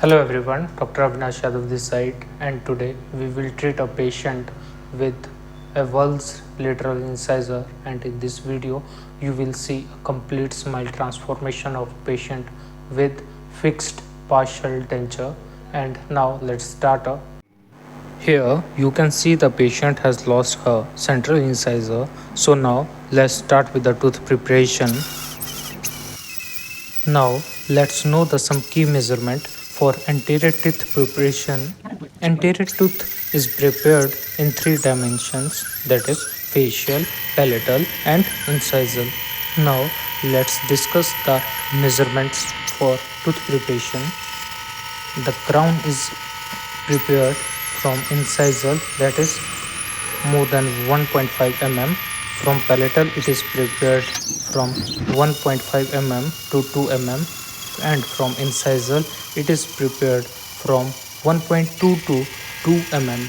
Hello everyone, Dr. Avinash Yadav this side, and today we will treat a patient with Avulsed lateral incisor, and in this video you will see a complete smile transformation of patient with fixed partial denture. And now let's start. Here you can see the patient has lost her central incisor. So now let's start with the tooth preparation. Now let's know the some key measurement for anterior teeth preparation. Anterior tooth is prepared in three dimensions, that is facial, palatal and incisal. Now let's discuss the measurements for tooth preparation. The crown is prepared from incisal, that is more than 1.5 mm. From palatal it is prepared from 1.5 mm to 2 mm, and from incisal it is prepared from 1.2 to 2 mm.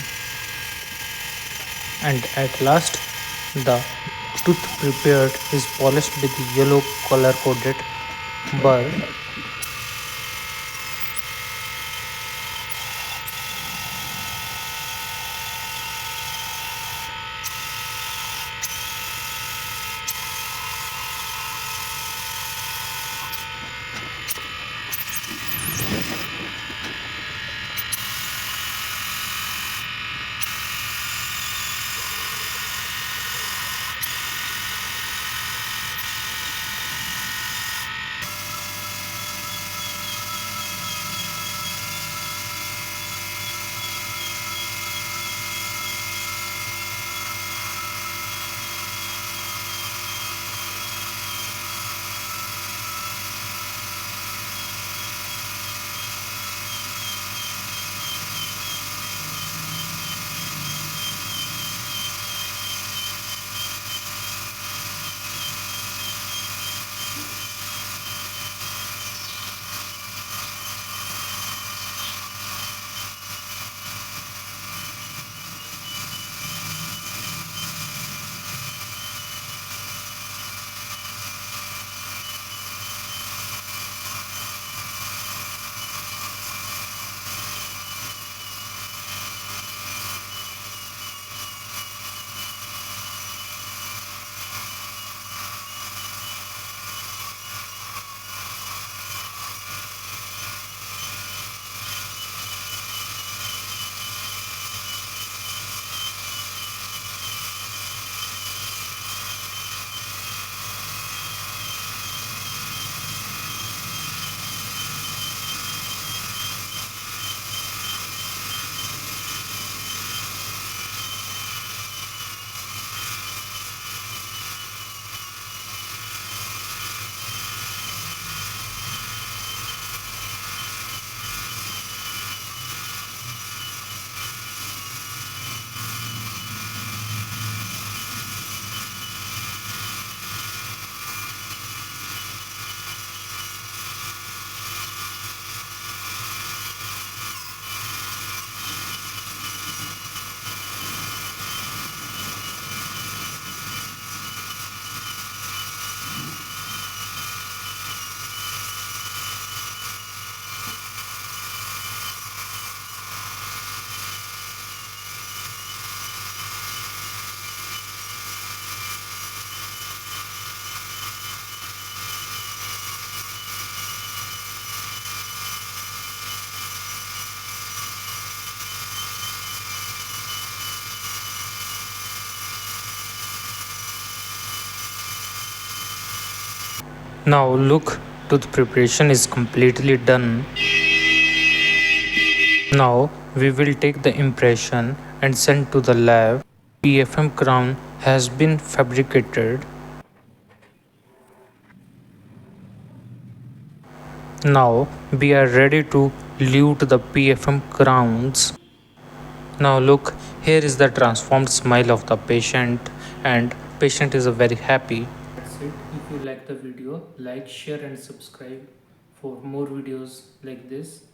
And at last the tooth prepared is polished with yellow color coded burr. Now look, tooth preparation is completely done. Now we will take the impression and send to the lab. PFM crown has been fabricated. Now we are ready to lute the PFM crowns. Now look, here is the transformed smile of the patient, and patient is very happy. That's it. If you like the video, like, share and subscribe for more videos like this.